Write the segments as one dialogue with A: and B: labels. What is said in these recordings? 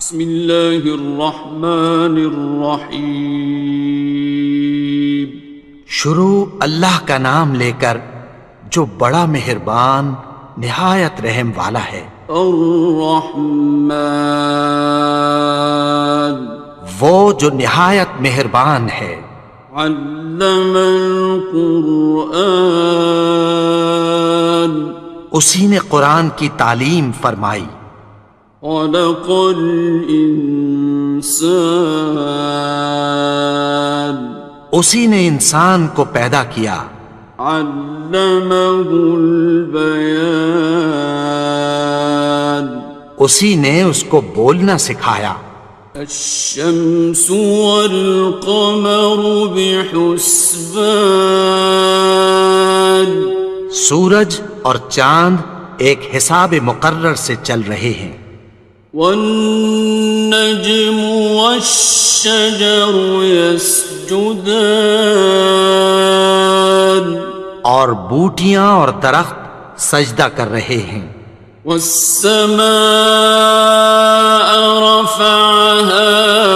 A: بسم اللہ الرحمن الرحیم۔
B: شروع اللہ کا نام لے کر جو بڑا مہربان نہایت رحم والا ہے۔
A: الرحمن،
B: وہ جو نہایت مہربان ہے۔
A: علم القرآن،
B: اسی نے قرآن کی تعلیم فرمائی۔
A: خلق الانسان،
B: اسی نے انسان کو پیدا کیا۔
A: علمہ البیان،
B: اسی نے اس کو بولنا سکھایا۔
A: الشمس والقمر بحسبان،
B: سورج اور چاند ایک حساب مقرر سے چل رہے ہیں۔
A: والنجم والشجر يسجدان،
B: اور بوٹیاں اور درخت سجدہ کر رہے ہیں۔
A: والسماء رفعها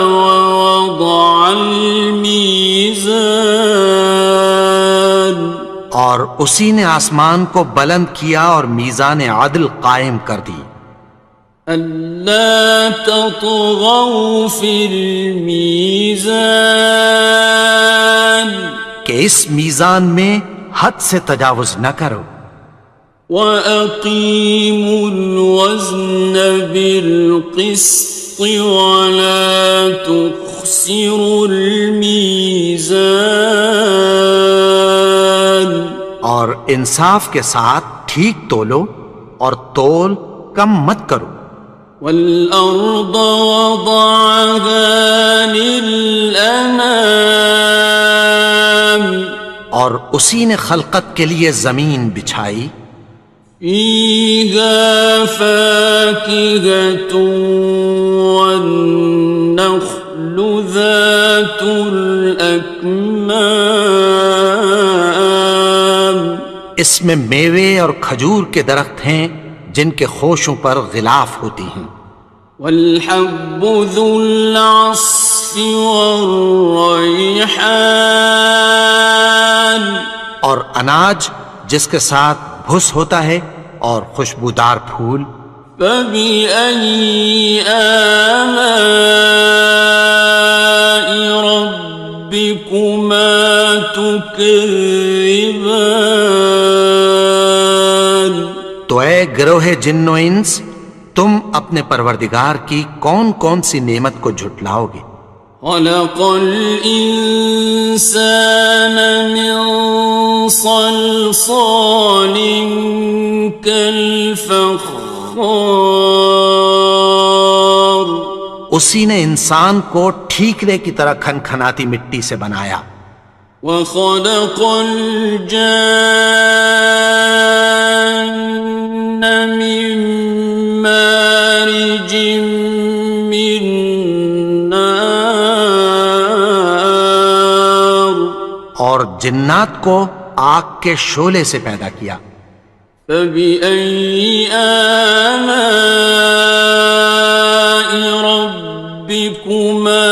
A: ووضع الميزان،
B: اور اسی نے آسمان کو بلند کیا اور میزان عدل قائم کر دی۔
A: ألا تطغوا في الميزان،
B: کہ اس میزان میں حد سے تجاوز نہ کرو۔
A: وَأَقِيمُوا الْوَزْنَ بِالْقِسْطِ وَلَا تُخْسِرُوا الْمِيزَانَ،
B: اور انصاف کے ساتھ ٹھیک تولو اور تول کم مت کرو۔
A: وَالْأَرْضَ وَضَعَهَا لِلْأَنَامِ،
B: اور اسی نے خلقت کے لیے زمین بچھائی۔
A: فِيهَا فَاكِهَةٌ وَالنَّخْلُ ذَاتُ الْأَكْمَامِ،
B: اس میں میوے اور کھجور کے درخت ہیں جن کے خوشوں پر غلاف ہوتی ہیں۔
A: وَالْحَبُّ ذُو الْعَصْفِ وَالرَّيْحَانِ،
B: اور اناج جس کے ساتھ بھس ہوتا ہے اور خوشبودار پھول۔
A: فَبِأَيِّ آلَاءِ رَبِّكُمَا تُكَذِّبَانِ،
B: تو اے گروہ جن و انس، تم اپنے پروردگار کی کون کون سی نعمت کو جھٹلاؤ گے؟
A: خَلَقَ الْإِنسَانَ مِنْ صَلْصَالٍ كَالْفَخَّارِ،
B: اسی نے انسان کو ٹھیکرے کی طرح کھنکھناتی مٹی سے بنایا۔
A: وَخَلَقَ الْجَانَّ مِن مَّارِجٍ مِّن نَّارٍ،
B: اور جنات کو آگ کے شعلے سے پیدا کیا۔
A: فَبِأَيِّ آلَاءِ رَبِّكُمَا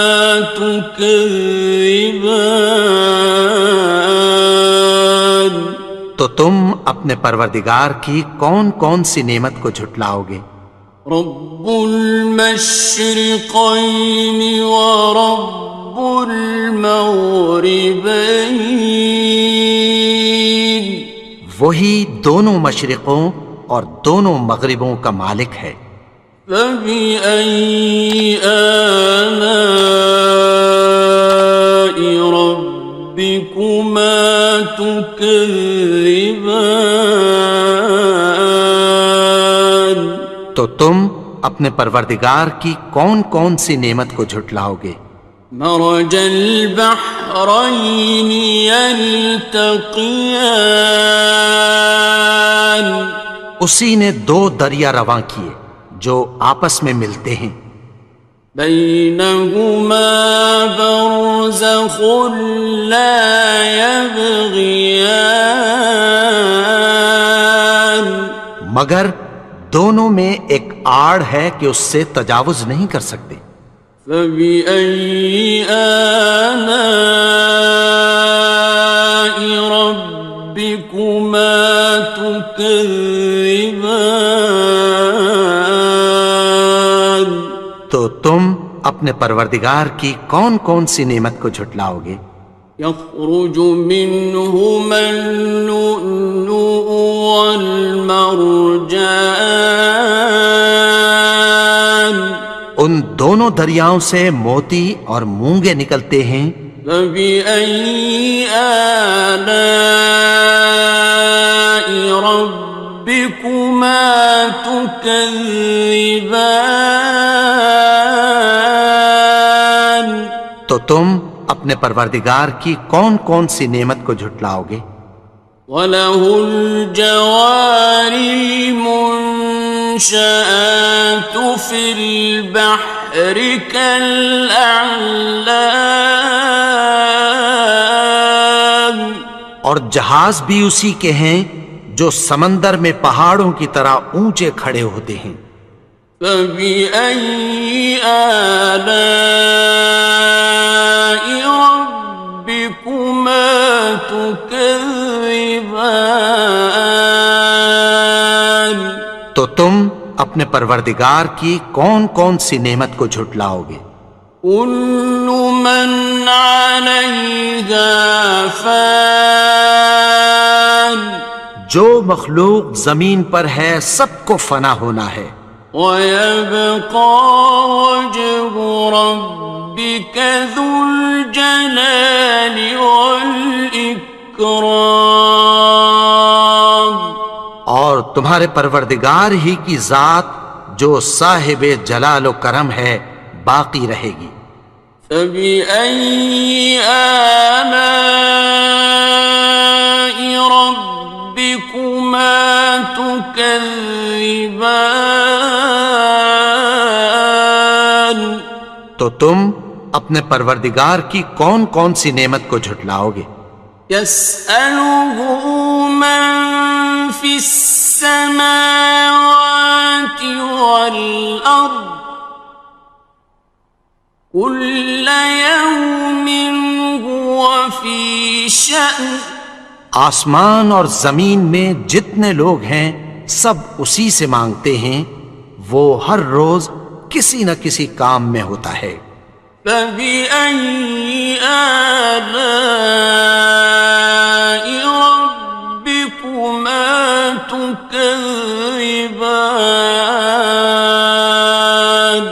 A: تُكَذِّبَانِ،
B: تو تم اپنے پروردگار کی کون کون سی نعمت کو جھٹلاؤ گے؟
A: رب المشرقین ورب المغربین،
B: وہی دونوں مشرقوں اور دونوں مغربوں کا مالک ہے۔
A: فَبِأَيِّ آلَاءِ رَبِّكُمَا تُكَذِّبَانِ،
B: تو تم اپنے پروردگار کی کون کون سی نعمت کو جھٹلاؤ گے؟
A: مرج البحرین یلتقیان،
B: اسی نے دو دریا رواں کیے جو آپس میں ملتے ہیں۔
A: بینہما برزخ لا یبغیان،
B: مگر دونوں میں ایک آڑ ہے کہ اس سے تجاوز نہیں کر سکتے۔
A: فبأي آلاء ربكما تكذبان؟
B: تو تم اپنے پروردگار کی کون کون سی نعمت کو جھٹلاؤ گے؟
A: يخرج منهما اللؤلؤ والمرجان،
B: ان دونوں دریاؤں سے موتی اور مونگے نکلتے ہیں۔
A: فبأي آلاء ربكما تكذبان؟
B: تو تم اپنے پروردگار کی کون کون سی نعمت کو جھٹلاؤ گے؟
A: وَلَهُ الْجَوَارِ الْمُنشَآتُ فِي الْبَحْرِ كَالْأَعْلَامِ،
B: اور جہاز بھی اسی کے ہیں جو سمندر میں پہاڑوں کی طرح اونچے کھڑے ہوتے ہیں۔
A: فَبِأَيِّ آلَاءِ رَبِّكُمَا تُكَذِّبَانِ؟
B: تو تم اپنے پروردگار کی کون کون سی نعمت کو جھٹلاؤ گے؟
A: كُلُّ مَنْ عَلَيْهَا فَانٍ،
B: جو مخلوق زمین پر ہے سب کو فنا ہونا ہے۔
A: وَيَبْقَى وَجْهُ رَبِّكَ ذُو الْجَلَالِ وَالْإِكْرَامِ،
B: اور تمہارے پروردگار ہی کی ذات جو صاحب جلال و کرم ہے باقی رہے گی۔
A: فَبِأَيِّ آلَاءِ رَبِّكُمَا تُكَذِّبَانِ؟
B: تو تم اپنے پروردگار کی کون کون سی نعمت کو جھٹلاؤ گے؟
A: يَسْأَلُهُ مَن فِي السَّمَاوَاتِ وَالْأَرْضِ كُلَّ يَوْمٍ هُوَ فِي شَأْنٍ،
B: آسمان اور زمین میں جتنے لوگ ہیں سب اسی سے مانگتے ہیں، وہ ہر روز کسی نہ کسی کام میں ہوتا ہے۔
A: فَبِأَيِّ آلَاءِ رَبِّكُمَا تُكَذِّبَانِ؟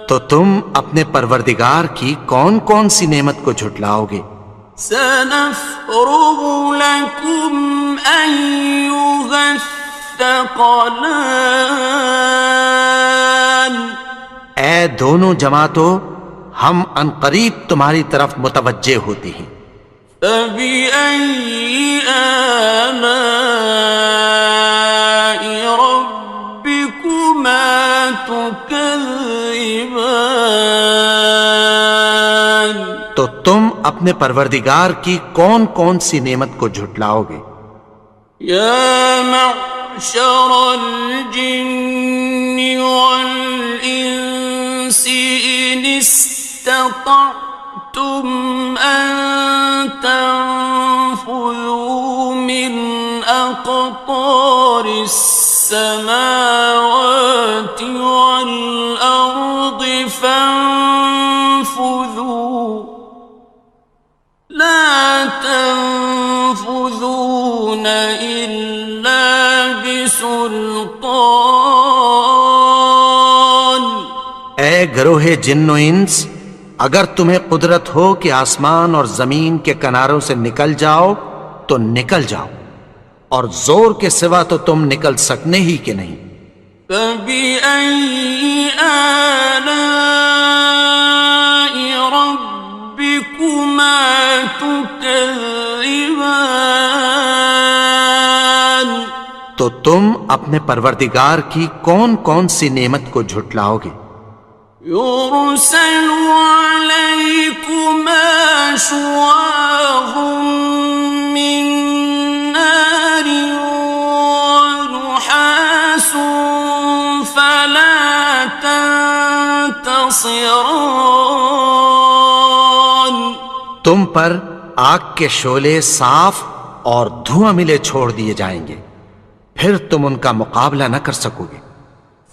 B: تو تم اپنے پروردگار کی کون کون سی نعمت کو جھٹلاؤ گے؟
A: سَنَفْرُغُ لَكُمْ أَيُّهَ الثَّقَلَانِ،
B: اے دونوں جماعتوں، ہم عنقریب تمہاری طرف متوجہ ہوتے ہیں۔
A: فَبِأَيِّ آلَاءِ رَبِّكُمَا تُكَذِّبَانِ؟
B: تو تم اپنے پروردگار کی کون کون سی نعمت کو جھٹلاؤ گے؟
A: يَا مَعْشَرَ الْجِنِّ وَالْإِنسِ إِنِ اسْتَطَعْتُمْ أَن تَنفُذُوا مِنْ أَقْطَارِ السَّمَاوَاتِ وَالْأَرْضِ فَانفُذُوا لَا تَنفُذُونَ إِلَّا بِسُلْطَانٍ۔
B: اے گروہ جن و انس، اگر تمہیں قدرت ہو کہ آسمان اور زمین کے کناروں سے نکل جاؤ تو نکل جاؤ، اور زور کے سوا تو تم نکل سکنے ہی کہ نہیں۔
A: فَبِأَيِّ آلَاءِ رَبِّكُمَا تُكَذِّبَانِ؟
B: تو تم اپنے پروردگار کی کون کون سی نعمت کو جھٹلاؤ گے؟
A: يُرْسَلُ عَلَيْكُمَا شُوَاظٌ مِّن نَّارٍ وَنُحَاسٌ خاصران.
B: تم پر آگ کے شعلے صاف اور دھواں ملے چھوڑ دیے جائیں گے، پھر تم ان کا مقابلہ نہ کر سکو گے۔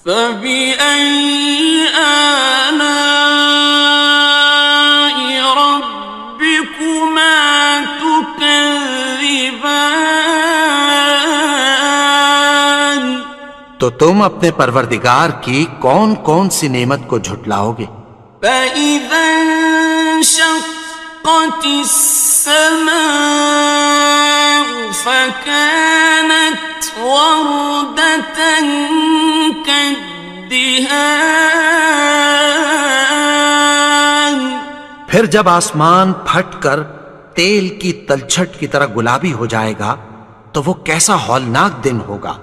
A: فَبِأَيِّ آلَاءِ رَبِّكُمَا تُكَذِّبَانِ.
B: تو تم اپنے پروردگار کی کون کون سی نعمت کو جھٹلاؤ گے؟
A: فَإِذَا انشَقَّتِ السَّمَاءُ فَكَانَتْ وَرْدَةً كَالدِّهَانِ.
B: پھر جب آسمان پھٹ کر تیل کی تلچھٹ کی طرح گلابی ہو جائے گا تو وہ کیسا ہولناک دن ہوگا۔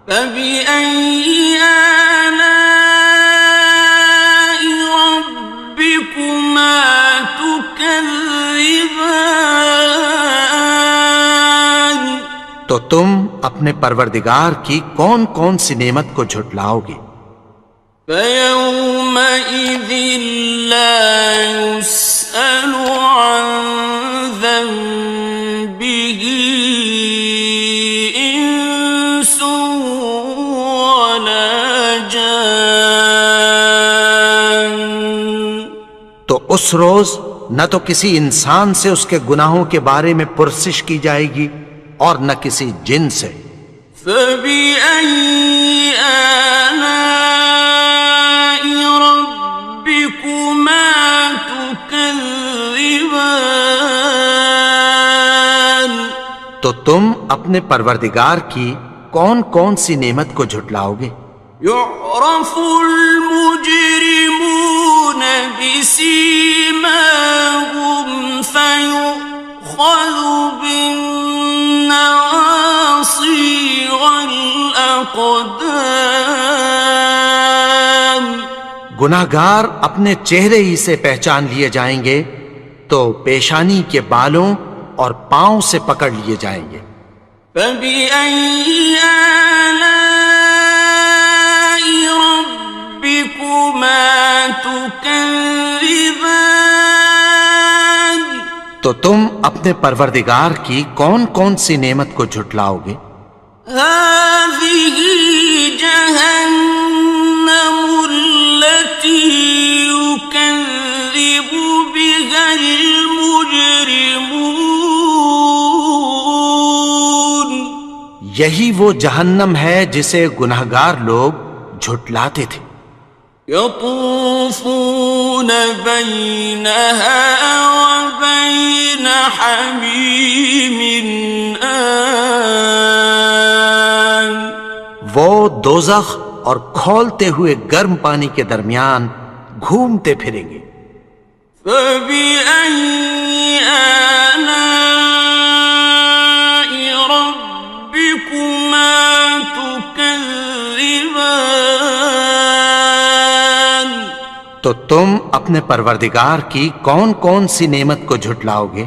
A: فَبِأَيِّ آلَاءِ رَبِّكُمَا تُكَذِّبَانِ.
B: تو تم اپنے پروردگار کی کون کون سی نعمت کو جھٹلاؤ گے؟
A: فَيَوْمَئِذٍ لَا يُسْأَلُ عَنْ ذَنبِهِ إِنسٌ وَلَا جَانٌ.
B: تو اس روز نہ تو کسی انسان سے اس کے گناہوں کے بارے میں پرسش کی جائے گی اور نہ کسی جن سے۔
A: فَبِأَيِّ آلَاءِ رَبِّكُمَا تُكَذِّبَانِ.
B: تو تم اپنے پروردگار کی کون کون سی نعمت کو جھٹلاؤ گے؟
A: يُعْرَفُ الْمُجْرِمُونَ بِسِيمَاهُمْ فَيُؤْخَذُ بِالنَّوَاصِي وَالْأَقْدَامِ.
B: گناہگار اپنے چہرے ہی سے پہچان لیے جائیں گے تو پیشانی کے بالوں اور پاؤں سے پکڑ لیے جائیں گے۔
A: فَبِأَيِّ آلَاءِ رَبِّكُمَا تُكَذِّبَانِ.
B: تو تم اپنے پروردگار کی کون کون سی نعمت کو جھٹلاؤ گے؟
A: هَٰذِهِ جَهَنَّمُ الَّتِي يُكَذِّبُ بِهَا الْمُجْرِمُونَ.
B: یہی وہ جہنم ہے جسے گناہگار لوگ جھٹلاتے تھے۔
A: يَطُوفُونَ بَيْنَهَا وَبَيْنَ حَمِيمٍ آنٍ.
B: وہ دوزخ اور کھولتے ہوئے گرم پانی کے درمیان گھومتے پھریں گے۔
A: فَبِأَيِّ آلَاءِ رَبِّكُمَا تُكَذِّبَانِ.
B: تو تم اپنے پروردگار کی کون کون سی نعمت کو جھٹلاؤ گے؟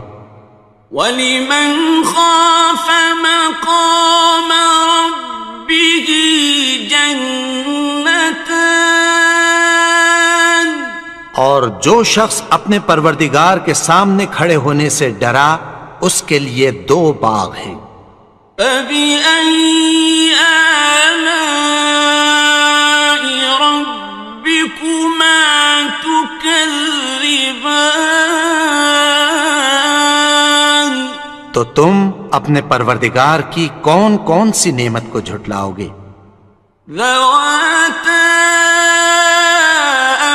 A: وَلِمَنْ خَافَ مَقَامَ رَبِّهِ جَنَّتَانِ.
B: اور جو شخص اپنے پروردگار کے سامنے کھڑے ہونے سے ڈرا اس کے لیے دو باغ ہیں۔
A: فَبِأَيِّ آلَاءِ رَبِّكُمَا تُكَذِّبَانِ.
B: تو تم اپنے پروردگار کی کون کون سی نعمت کو جھٹلاؤ گے؟
A: ذَوَاتَا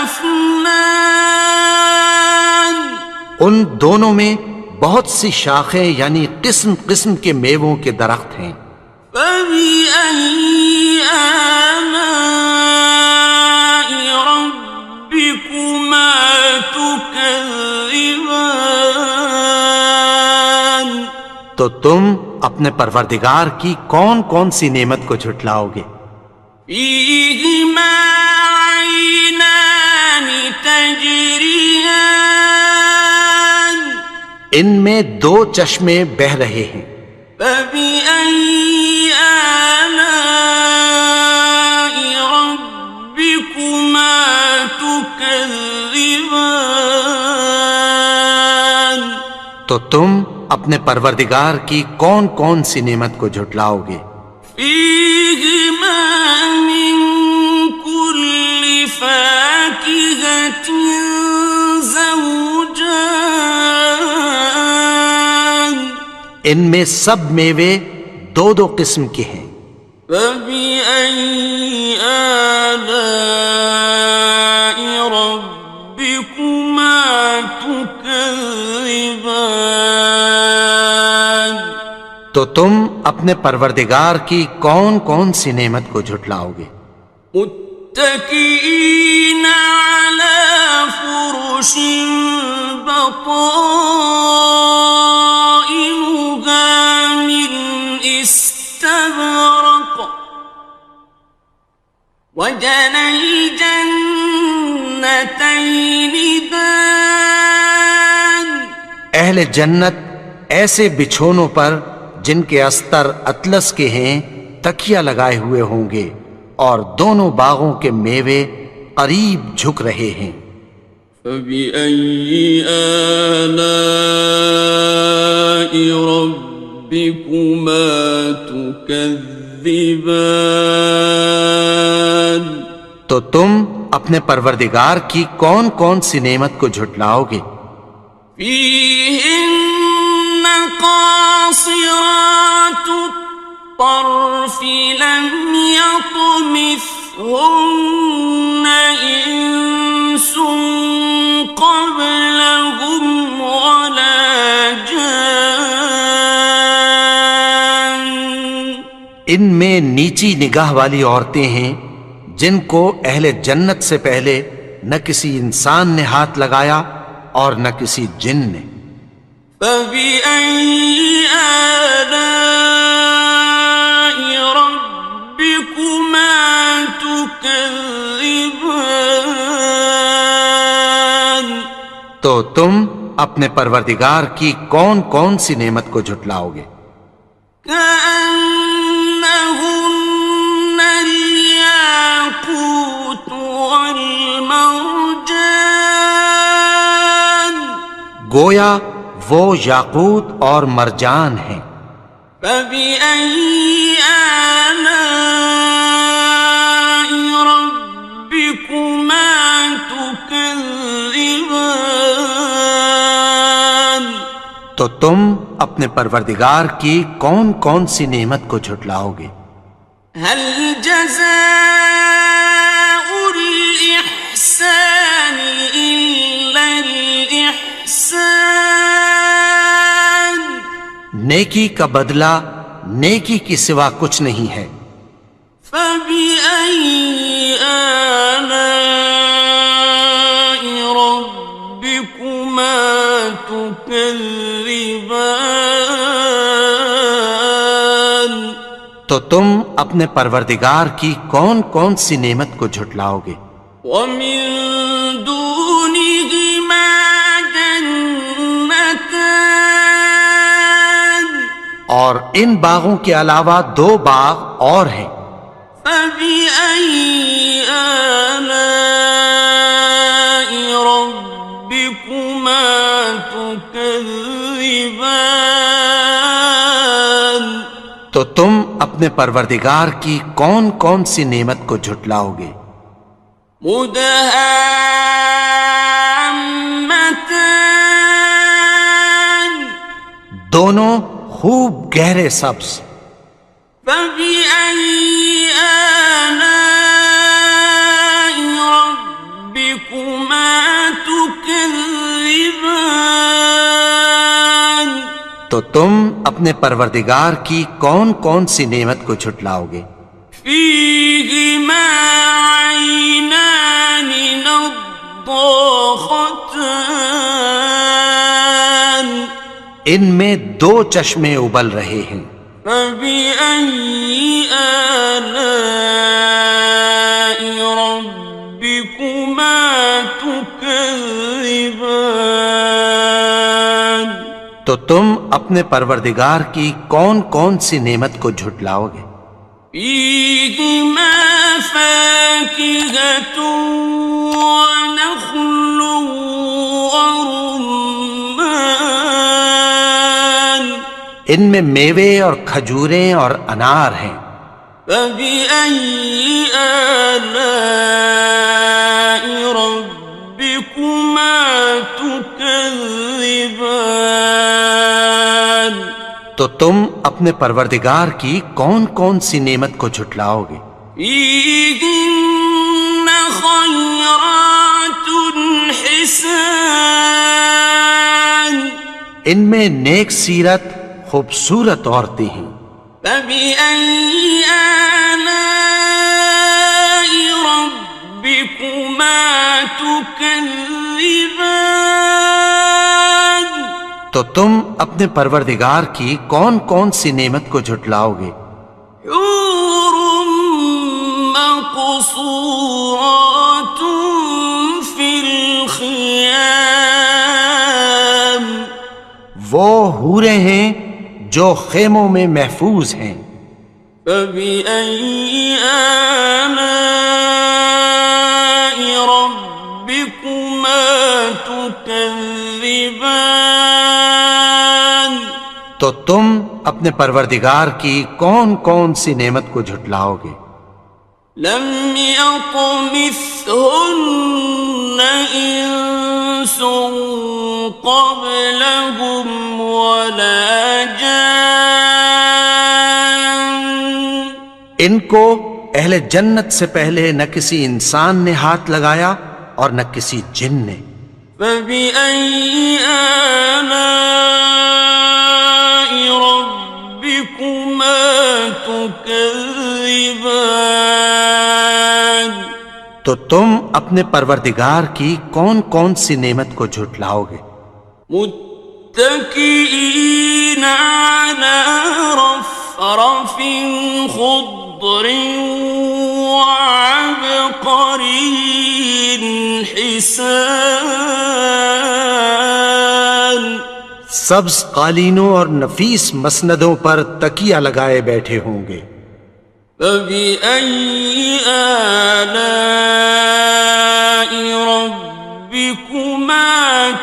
A: أَفْنَانٍ.
B: ان دونوں میں بہت سی شاخیں یعنی قسم قسم کے میووں کے درخت ہیں۔
A: فَبِأَيِّ آلَاءِ رَبِّكُمَا تُكَذِّبَانِ.
B: تو تم اپنے پروردگار کی کون کون سی نعمت کو جھٹلاؤ گے؟
A: فِيهِمَا عَيْنَانِ تَجْرِيَانِ.
B: ان میں دو چشمے بہہ رہے ہیں۔
A: فَبِأَيِّ آلَاءِ رَبِّكُمَا تُكَذِّبَانِ. تكذبان
B: تو تم اپنے پروردگار کی کون کون سی نعمت کو جھٹلاؤ گے؟
A: فيهما من كل فاكهة زوجان
B: ان میں سب میوے دو دو قسم کے ہیں۔
A: فبأي آلاء ربكما تكذبان
B: تو تم اپنے پروردگار کی کون کون سی نعمت کو جھٹلاؤ گے؟
A: متكئين على فرش بطائنها من استبرق وجنى الجنتين دان
B: اہل جنت ایسے بچھونوں پر جن کے استر اطلس کے ہیں تکیہ لگائے ہوئے ہوں گے، اور دونوں باغوں کے میوے قریب جھک رہے ہیں۔
A: فبأي آلاء ربكما تكذبان
B: تو تم اپنے پروردگار کی کون کون سی نعمت کو جھٹلاؤ گے؟
A: فيهن قاصرات الطرف لم يطمثهن إنس قبلهم ولا جان
B: ان میں نیچی نگاہ والی عورتیں ہیں جن کو اہل جنت سے پہلے نہ کسی انسان نے ہاتھ لگایا اور نہ کسی جن نے۔
A: فبأي آلاء ربكما تكذبان
B: تو تم اپنے پروردگار کی کون کون سی نعمت کو جھٹلاؤ گے؟
A: كأنهن الياقوت والمرجان
B: گویا وہ یاقوت اور مرجان ہیں۔
A: فبأي آلاء ربكما تكذبان
B: تو تم اپنے پروردگار کی کون کون سی نعمت کو جھٹلاؤ گے؟
A: هل جزاء الإحسان إلا الإحسان
B: نیکی کا بدلہ نیکی کی سوا کچھ نہیں ہے۔
A: فبأي آلاء ربكما تكذبان
B: تو تم اپنے پروردگار کی کون کون سی نعمت کو جھٹلاؤ گے؟
A: ومن دونهما جنتان
B: اور ان باغوں کے علاوہ دو باغ اور ہیں۔
A: فبأي آلاء ربكما تكذبان
B: تو تم اپنے پروردگار کی کون کون سی نعمت کو جھٹلاؤ گے؟
A: مدهامتان
B: دونوں خوب گہرے سبز۔
A: فبأي آلاء ربكما تكذبان
B: تو تم اپنے پروردگار کی کون کون سی نعمت کو جھٹلاؤ گے؟
A: فيهما عينان نضاختان
B: ان میں دو چشمے ابل رہے ہیں۔
A: فبأي آلاء ربكما تكذبان
B: تو تم اپنے پروردگار کی کون کون سی نعمت کو جھٹلاؤ گے؟
A: فيهما فاكهة ونخل ورمان
B: ان میں میوے اور کھجوریں اور انار ہیں.
A: فبأي آلاء ربكما تكذبان
B: تو تم اپنے پروردگار کی کون کون سی نعمت کو جھٹلاؤ گے؟
A: فيهن خيرات حسان
B: ان میں نیک سیرت خوبصورت عورتیں ہیں.
A: فبأي آلاء ربكما تكذبان
B: تو تم اپنے پروردگار کی کون کون سی نعمت کو جھٹلاؤ گے؟
A: حور مقصورات في الخيام
B: وہ حوریں ہیں جو خیموں میں محفوظ ہیں.
A: فبأي آلاء ربكما تكذبان
B: تو تم اپنے پروردگار کی کون کون سی نعمت کو جھٹلاؤ گے؟
A: لم يطمثهن إنس قبلهم ولا جان
B: ان کو اہل جنت سے پہلے نہ کسی انسان نے ہاتھ لگایا اور نہ کسی جن نے.
A: فبأي آلاء ربكما تكذبان
B: تو تم اپنے پروردگار کی کون کون سی نعمت کو جھٹلاؤ گے؟
A: متكئين على رفرف خضر وعبقري حسان
B: سبز قالینوں اور نفیس مسندوں پر تکیہ لگائے بیٹھے ہوں گے.
A: فبأي آلاء ربكما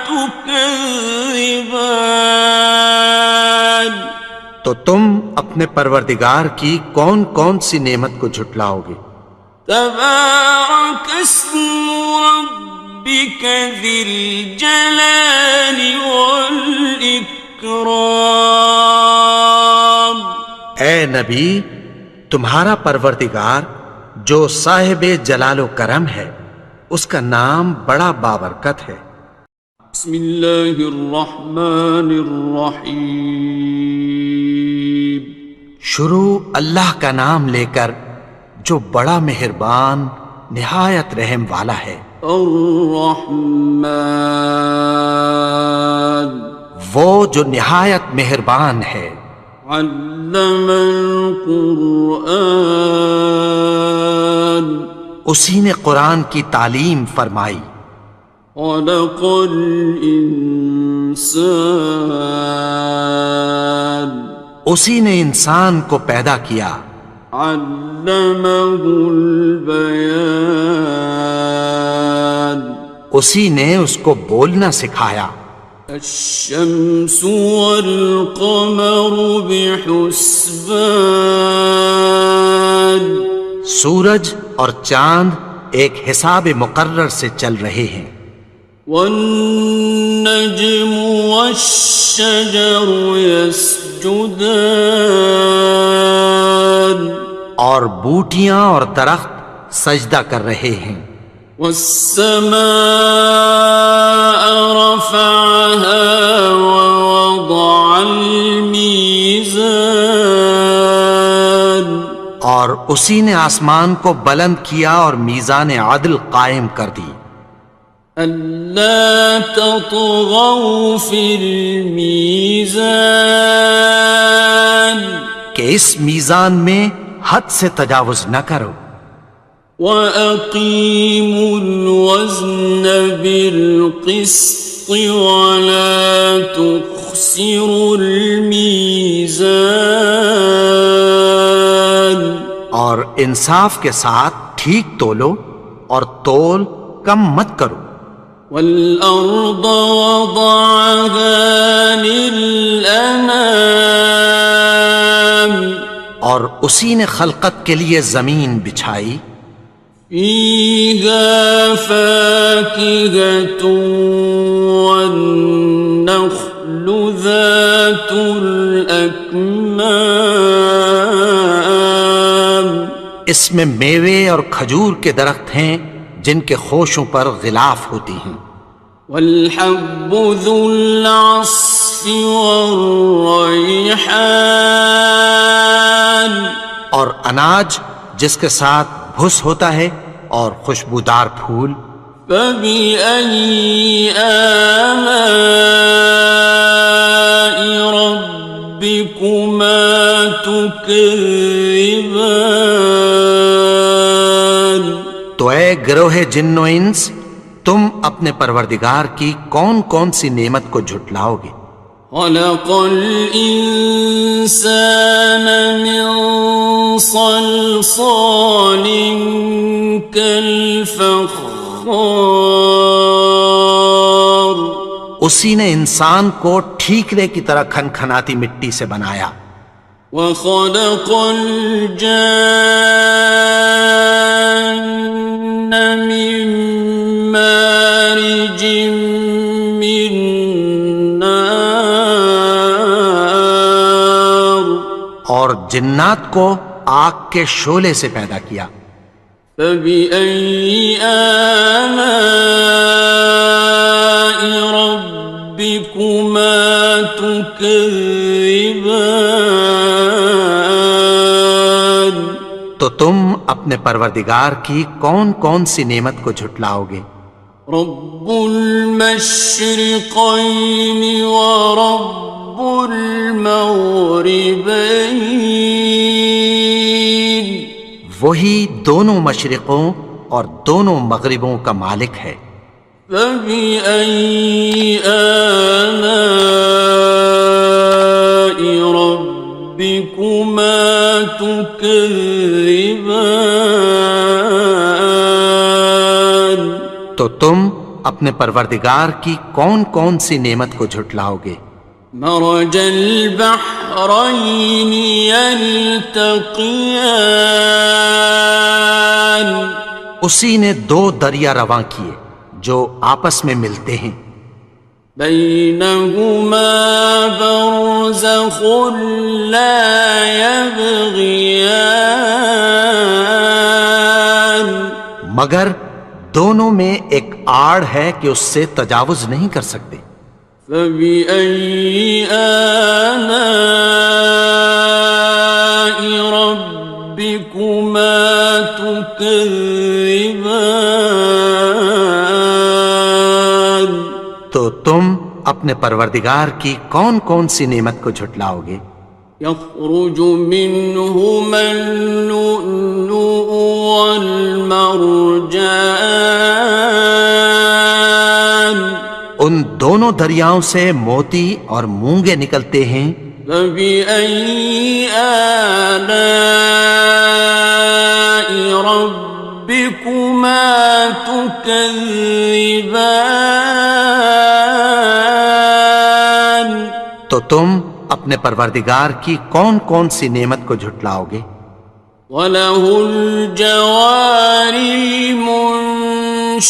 A: تكذبان
B: تو تم اپنے پروردگار کی کون کون سی نعمت کو جھٹلاؤ گے؟
A: تبارك اسم ربك ذي الجلال والإكرام
B: اے نبی، تمہارا پروردگار جو صاحب جلال و کرم ہے، اس کا نام بڑا بابرکت ہے.
A: بسم اللہ الرحمن الرحیم
B: شروع اللہ کا نام لے کر جو بڑا مہربان نہایت رحم والا ہے.
A: الرحمن
B: وہ جو نہایت مہربان ہے.
A: علم القرآن
B: اسی نے قرآن کی تعلیم فرمائی.
A: خلق الانسان
B: اسی نے انسان کو پیدا کیا.
A: علمہ البیان
B: اسی نے اس کو بولنا سکھایا.
A: الشمس والقمر بحسبان
B: سورج اور چاند ایک حساب مقرر سے چل رہے ہیں.
A: والنجم والشجر يسجدان
B: اور بوٹیاں اور درخت سجدہ کر رہے ہیں.
A: والسماء رفعها ووضع الميزان
B: اور اسی نے آسمان کو بلند کیا اور میزان عدل قائم کر دی.
A: ألا تطغوا في الميزان
B: کہ اس میزان میں حد سے تجاوز نہ کرو.
A: وَأَقِيمُوا الْوَزْنَ بِالْقِسْطِ وَلَا تُخْسِرُوا الْمِيزَانَ
B: اور انصاف کے ساتھ ٹھیک تولو اور تول کم مت کرو.
A: والأرض وضعها للأنام
B: اور اسی نے خلقت کے لیے زمین بچھائی.
A: فيها فاكهة والنخل ذات الأكمام
B: اس میں میوے اور کھجور کے درخت ہیں جن کے خوشوں پر غلاف ہوتی ہیں.
A: والحب ذو العصف والریحان
B: اور اناج جس کے ساتھ بھس ہوتا ہے اور خوشبودار پھول.
A: فبأي آلاء ربكما تكذبان
B: تو اے گروہ جن و انس تم اپنے پروردگار کی کون کون سی نعمت کو جھٹلاؤ گے.
A: خلق الإنسان من صلصال كالفخار
B: اسی نے انسان کو ٹھیکرے کی طرح کھنکھناتی مٹی سے بنایا.
A: وخلق الجان من مارج من نار
B: اور جنات کو آگ کے شعلے سے پیدا کیا.
A: فبأي آلاء ربكما تكذبان
B: تو تم اپنے پروردگار کی کون کون سی نعمت کو جھٹلاؤ گے.
A: رب المشرقين ورب المغربين
B: وہی دونوں مشرقوں اور دونوں مغربوں کا مالک ہے.
A: فبأي آلاء ربكما تكذبان
B: تو تم اپنے پروردگار کی کون کون سی نعمت کو جھٹلاؤ گے.
A: مرج البحرين يلتقيان
B: اسی نے دو دریا رواں کیے جو آپس میں ملتے ہیں.
A: بينهما برزخ لا يبغيان
B: مگر دونوں میں ایک آڑ ہے کہ اس سے تجاوز نہیں کر سکتے.
A: فبأي آلاء ربكما تكذبان
B: تو تم اپنے پروردگار کی کون کون سی نعمت کو جھٹلاؤ گے.
A: يخرج منهما اللؤلؤ والمرجان
B: ان دونوں دریاؤں سے موتی اور مونگے نکلتے ہیں.
A: فبأي آلاء ربكما تكذبان
B: تو تم اپنے پروردگار کی کون کون سی نعمت کو جھٹلاؤ گے.
A: وَلَهُ الْجَوَارِ الْمُنشَآتُ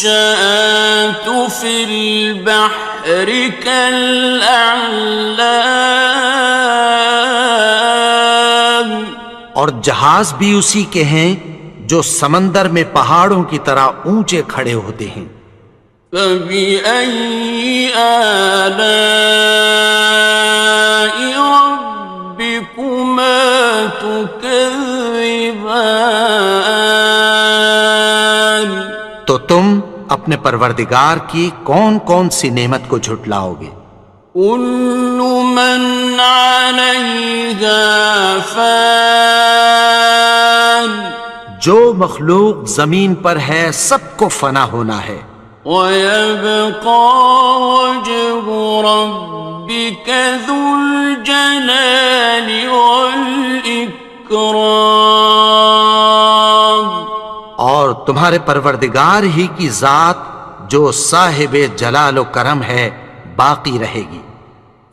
A: فِي الْبَحْرِ كَالْأَعْلَامِ
B: اور جہاز بھی اسی کے ہیں جو سمندر میں پہاڑوں کی طرح اونچے کھڑے ہوتے ہیں.
A: فَبِأَيِّ آلَاءِ رَبِّكُمَا تُكَذِّبَانِ
B: تو تم اپنے پروردگار کی کون کون سی نعمت کو جھٹلاؤ گے.
A: كُلُّ مَنْ عَلَيْهَا فَانٍ
B: جو مخلوق زمین پر ہے سب کو فنا ہونا ہے.
A: وَيَبْقَى وَجْهُ رَبِّكَ ذُو الْجَلَالِ وَالْإِكْرَامِ
B: تمہارے پروردگار ہی کی ذات جو صاحب جلال و کرم ہے باقی رہے گی۔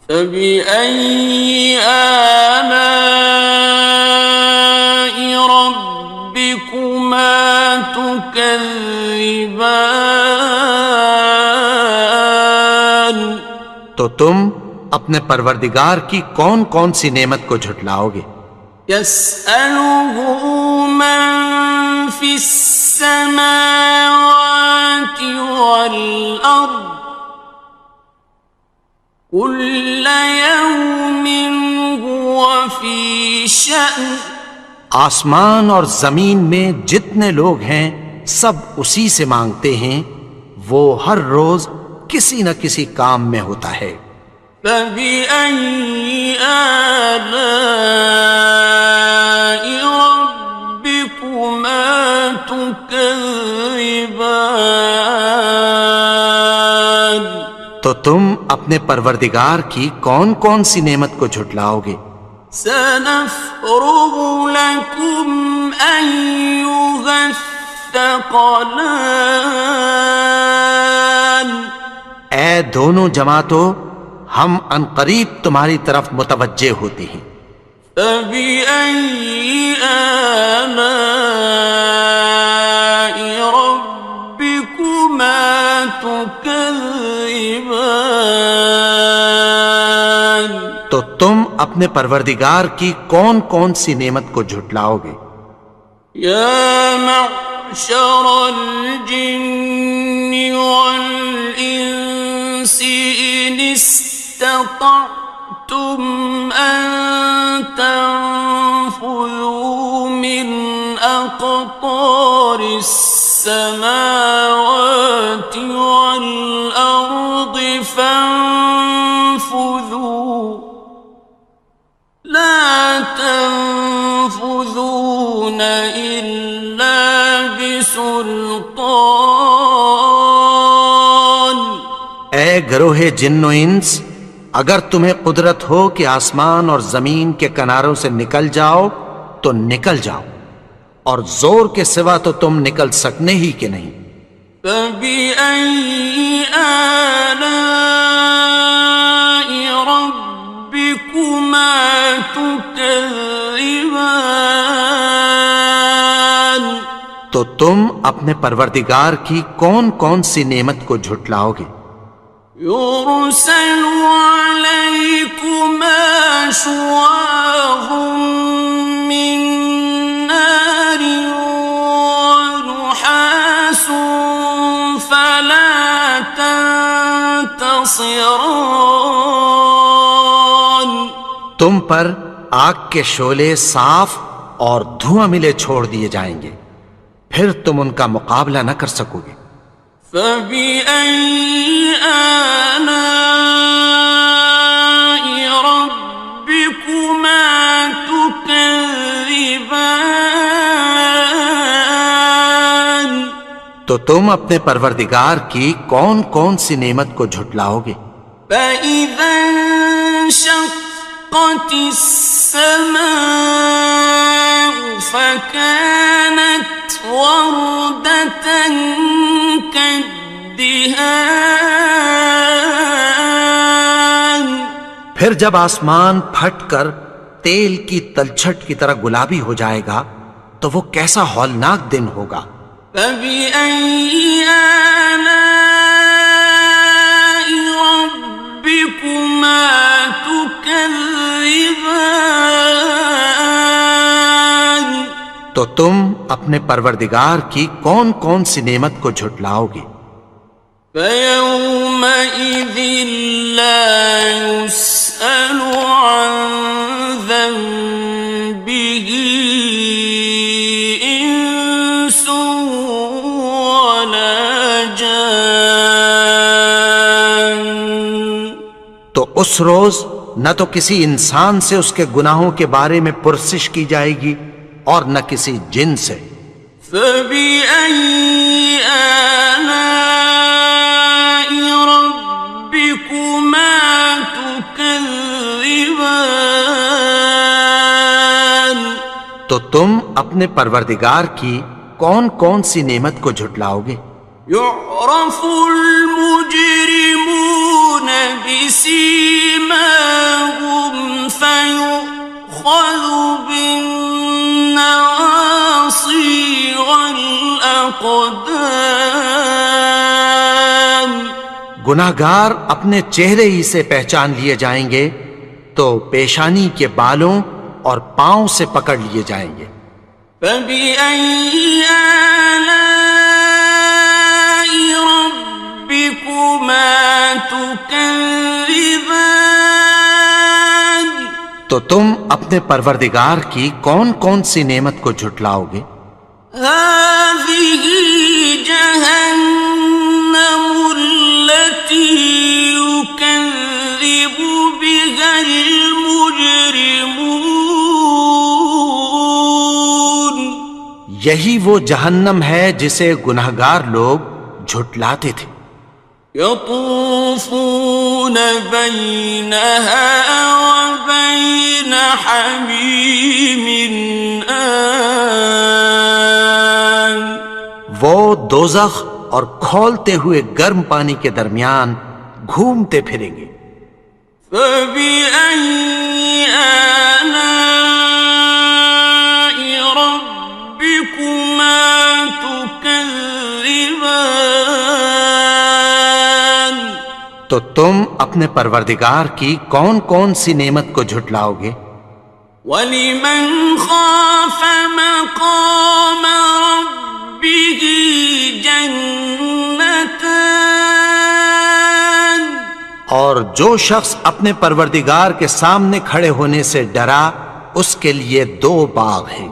A: فبأي آلاء ربكما تكذبان؟
B: تو تم اپنے پروردگار کی کون کون سی نعمت کو جھٹلاؤ گے؟
A: يسأله من في السماوات والأرض كل يوم هو في شأن۔
B: آسمان اور زمین میں جتنے لوگ ہیں سب اسی سے مانگتے ہیں، وہ ہر روز کسی نہ کسی کام میں ہوتا ہے۔
A: فبأي آلاء ربكما تكذبان؟
B: تو تم اپنے پروردگار کی کون کون سی نعمت کو جھٹلاؤ گے؟
A: سنفرغ لكم أيها الثقلان۔
B: اے دونوں جماعتوں، ہم عنقریب تمہاری طرف متوجہ ہوتے ہیں۔
A: فبأي آلاء ربكما تكذبان؟
B: تو تم اپنے پروردگار کی کون کون سی نعمت کو جھٹلاؤ گے؟
A: يا معشر الجن والإنس إن استطعتم أن تنفذوا من أقطار السماوات والأرض فانفذوا لا تنفذون إلا بسلطان۔
B: اے گروہ جن و انس، اگر تمہیں قدرت ہو کہ آسمان اور زمین کے کناروں سے نکل جاؤ تو نکل جاؤ، اور زور کے سوا تو تم نکل سکنے ہی کہ نہیں۔
A: فبأي آلاء ربكما تكذبان؟
B: تو تم اپنے پروردگار کی کون کون سی نعمت کو جھٹلاؤ گے؟
A: يرسل عليكما شواظ من نار ونحاس فلا تنتصران۔
B: تم پر آگ کے شعلے صاف اور دھواں ملے چھوڑ دیے جائیں گے، پھر تم ان کا مقابلہ نہ کر سکو گے۔
A: فبأي آلاء ربكما تكذبان؟
B: تو تم اپنے پروردگار کی کون کون سی نعمت کو جھٹلاؤ گے؟
A: فإذا انشقت السماء فكانت وردة كالدهان۔
B: پھر جب آسمان پھٹ کر تیل کی تلچھٹ کی طرح گلابی ہو جائے گا تو وہ کیسا ہولناک دن ہوگا۔
A: فبأي آلاء ربكما تكذبان؟
B: تو تم اپنے پروردگار کی کون کون سی نعمت کو جھٹلاؤ گے؟
A: فيومئذ لا يسأل عن ذنبه إنس ولا جان۔
B: تو اس روز نہ تو کسی انسان سے اس کے گناہوں کے بارے میں پرسش کی جائے گی اور نہ کسی جن سے۔
A: فبأي آلاء ربكما تكذبان؟
B: تو تم اپنے پروردگار کی کون کون سی نعمت کو جھٹلاؤ گے؟
A: يعرف المجرمون بسيماهم فيؤخذ بالنواصي والأقدام.
B: گناہگار اپنے چہرے ہی سے پہچان لیے جائیں گے تو پیشانی کے بالوں اور پاؤں سے پکڑ لیے جائیں گے.
A: فبأي آلاء ربكما تكذبان.
B: تو تم اپنے پروردگار کی کون کون سی نعمت کو جھٹلاؤ گے؟
A: هذه جهنم التي يكذب بها المجرمون.
B: یہی وہ جہنم ہے جسے گناہگار لوگ جھٹلاتے تھے.
A: يطوفون بينها وبين حميم آن.
B: وہ دوزخ اور کھولتے ہوئے گرم پانی کے درمیان گھومتے پھریں گے.
A: فبأي آلاء ربكما تكذبان.
B: تو تم اپنے پروردگار کی کون کون سی نعمت کو جھٹلاؤ گے؟
A: وَلِمَنْ خَافَ مَقَامَ رَبِّهِ جَنَّتَانِ.
B: اور جو شخص اپنے پروردگار کے سامنے کھڑے ہونے سے ڈرا اس کے لیے 2 باغ ہیں.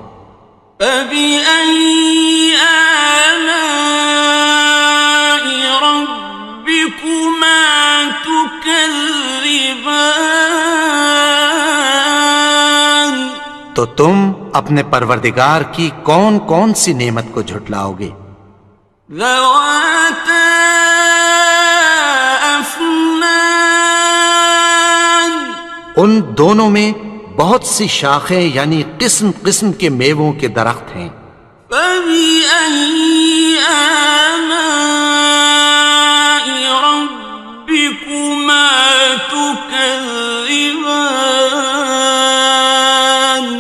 A: فَبِأَيِّ آلَاءِ رَبِّكُمَا تُكَذِّبَانِ.
B: تو تم اپنے پروردگار کی کون کون سی نعمت کو جھٹلاؤ گے؟
A: ذَوَاتَا أَفْنَانٍ.
B: ان دونوں میں بہت سی شاخیں یعنی قسم قسم کے میووں کے درخت ہیں.
A: فَبِأَيِّ آلَاءِ رَبِّكُمَا تُكَذِّبَانِ.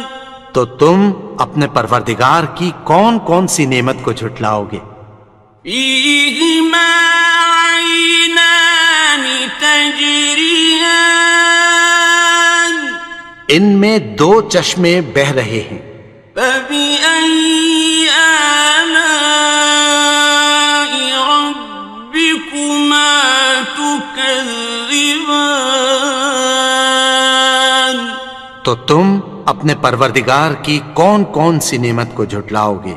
B: تو تم اپنے پروردگار کی کون کون سی نعمت کو جھٹلاؤ گے؟
A: فِيهِمَا عَيْنَانِ تَجْرِيَانِ.
B: ان میں 2 چشمے بہہ رہے ہیں.
A: فَبِأَيِّ آلَاءِ رَبِّكُمَا تُكَذِّبَانِ.
B: تو تم اپنے پروردگار کی کون کون سی نعمت کو جھٹلاؤ گے؟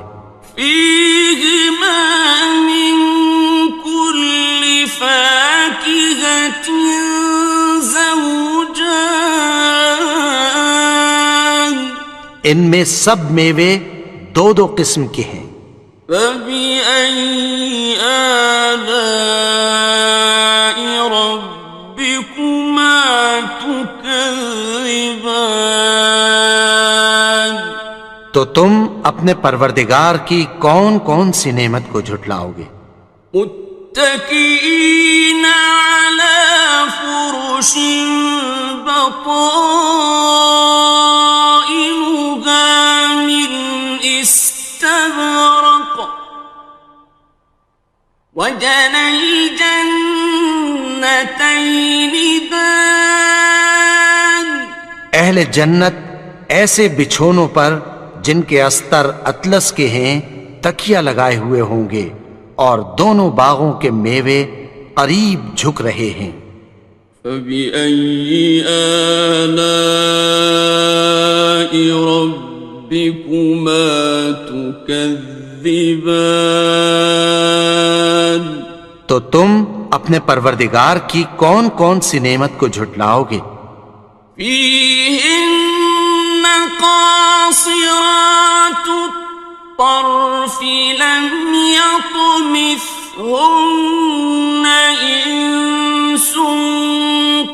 A: فِيهِمَا مِن كُلِّ فَاكِهَةٍ زَوْجَانِ.
B: ان میں سب میوے 2 قسم کے ہیں.
A: فَبِأَيِّ آلَاءِ رَبِّكُمَا تُكَذِّبَانِ.
B: تو تم اپنے پروردگار کی کون کون سی نعمت کو جھٹلاؤ گے؟
A: متكئين على فرش بطائنها من استبرق وجنى الجنتين دان.
B: اہل جنت ایسے بچھونوں پر جن کے استر اطلس کے ہیں تکیہ لگائے ہوئے ہوں گے اور دونوں باغوں کے میوے قریب جھک رہے ہیں.
A: فَبِأَيِّ آلَاءِ رَبِّكُمَا تُكَذِّبَانِ.
B: تو تم اپنے پروردگار کی کون کون سی نعمت کو جھٹلاؤ گے؟
A: فِيهِنَّ قَاصِرَاتُ الطَّرْفِ لَمْ يَطْمِثْهُنَّ إِنسٌ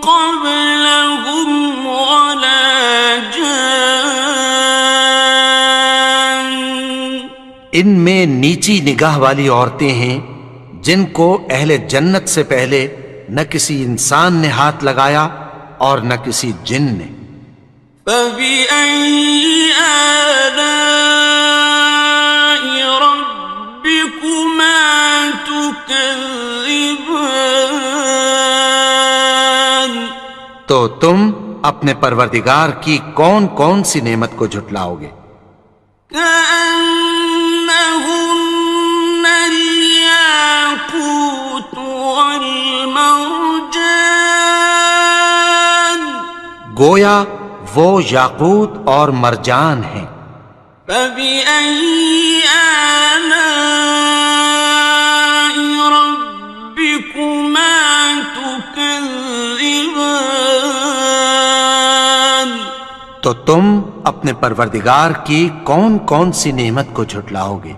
A: قَبْلَهُمْ وَلَا جَانٌّ.
B: ان میں نیچی نگاہ والی عورتیں ہیں جن کو اہل جنت سے پہلے نہ کسی انسان نے ہاتھ لگایا اور نہ کسی جن نے۔
A: فَبِأَيِّ آلَاءِ رَبِّكُمَا تُكَذِّبَانِ؟
B: تو تم اپنے پروردگار کی کون کون سی نعمت کو جھٹلاؤ گے؟
A: كأنهن الياقوت والمرجان،
B: گویا وہ یاقوت اور مرجان ہیں۔
A: فبأي آلاء ربكما تكذبان؟
B: تو تم اپنے پروردگار کی کون کون سی نعمت کو جھٹلاؤ گے؟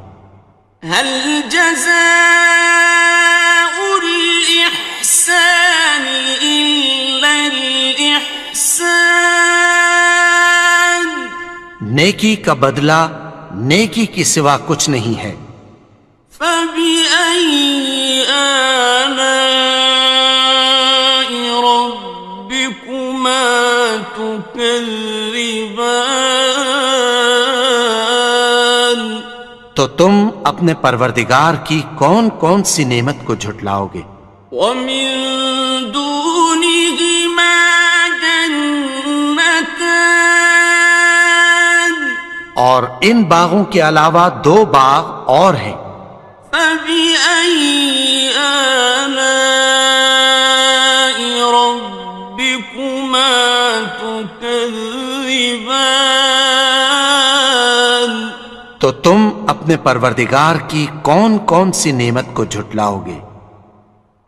A: هل جزاء الإحسان إلا الإحسان؟
B: نیکی کا بدلہ نیکی کی سوا کچھ نہیں ہے۔
A: فبأي آلاء ربكما تكذبان؟
B: تو تم اپنے پروردگار کی کون کون سی نعمت کو جھٹلاؤ گے؟
A: ومن دونهما جنتان،
B: اور ان باغوں کے علاوہ دو باغ اور ہیں۔
A: فبأي آلاء ربكما تكذبان؟
B: تو تم اپنے پروردگار کی کون کون سی نعمت کو جھٹلاؤ گے؟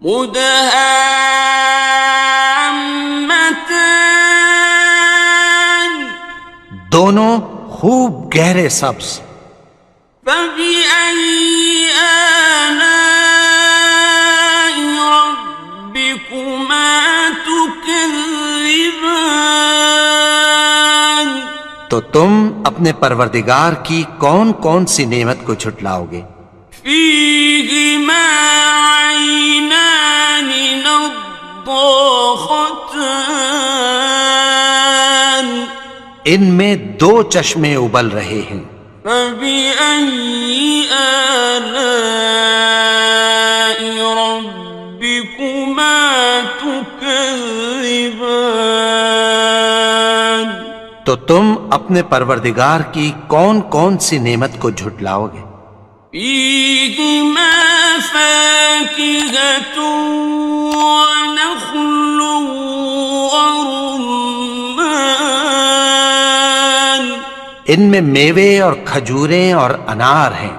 A: مدہامتان،
B: دونوں خوب گہرے سبز۔
A: فبأي آلاء ربكما تكذبان؟
B: تو تم اپنے پروردگار کی کون کون سی نعمت کو جھٹلاؤ گے؟
A: فيهما عينان نضاختان،
B: ان میں دو چشمے ابل رہے ہیں۔
A: فبأي آلاء ربكما تكذبان؟
B: تو تم اپنے پروردگار کی کون کون سی نعمت کو جھٹلاؤ گے؟
A: فيهما فاكهة ونخل ورمان،
B: ان میں میوے اور کھجوریں اور انار ہیں۔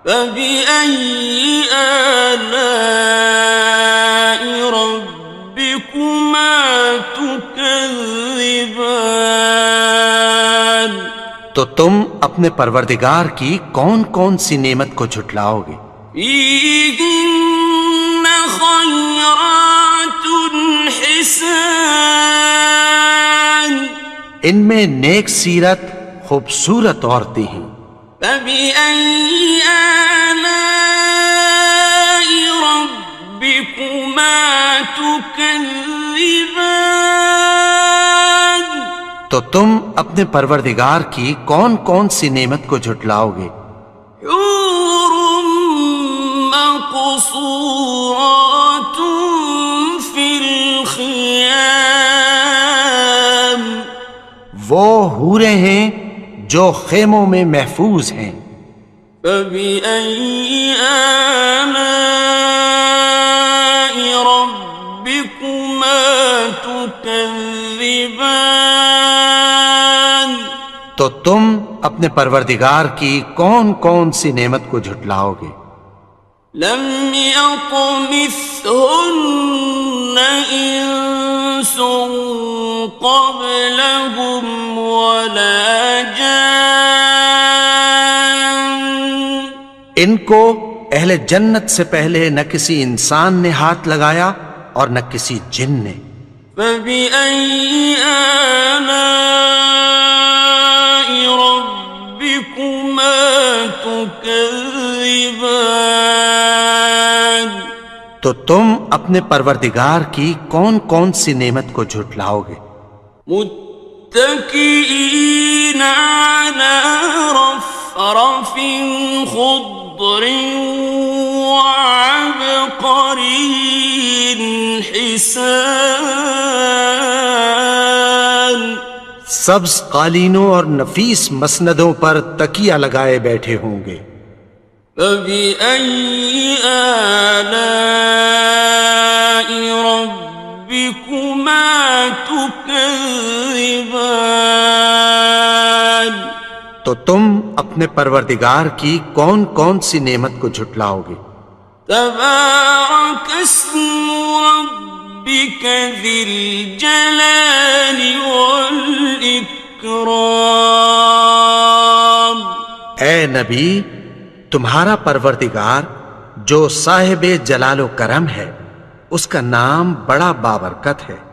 A: فبأي آلاء ربكما تكذبان؟
B: تو تم اپنے پروردگار کی کون کون سی نعمت کو جھٹلاؤ گے؟
A: فيهن خيرات حسان،
B: ان میں نیک سیرت خوبصورت عورتیں ہیں۔
A: فبأي آلاء ربكما تكذبان؟
B: تو تم اپنے پروردگار کی کون کون سی نعمت کو جھٹلاؤ گے؟
A: حور مقصورات في الخيام،
B: وہ حوریں ہیں جو خیموں میں محفوظ ہیں۔
A: فبأي آلاء ربكما تكذبان؟
B: تو تم اپنے پروردگار کی کون کون سی نعمت کو جھٹلاؤ گے؟
A: لم يطمثهن إنس قبلهم ولا جان،
B: ان کو اہل جنت سے پہلے نہ کسی انسان نے ہاتھ لگایا اور نہ کسی جن نے۔
A: فبأي آلاء ربكما تكذبان؟ تكذبان
B: تو تم اپنے پروردگار کی کون کون سی نعمت کو جھٹلاؤ گے؟
A: متكئين على رفرف خضر وعبقري حسان
B: سبز قالینوں اور نفیس مسندوں پر تکیہ لگائے بیٹھے ہوں گے۔
A: فبأي آلاء ربكما تكذبان
B: تو تم اپنے پروردگار کی کون کون سی نعمت کو جھٹلاؤ گے؟
A: تبارك اسم ربك ذي الجلال والإكرام
B: اے نبی، تمہارا پروردگار جو صاحب جلال و کرم ہے، اس کا نام بڑا بابرکت ہے۔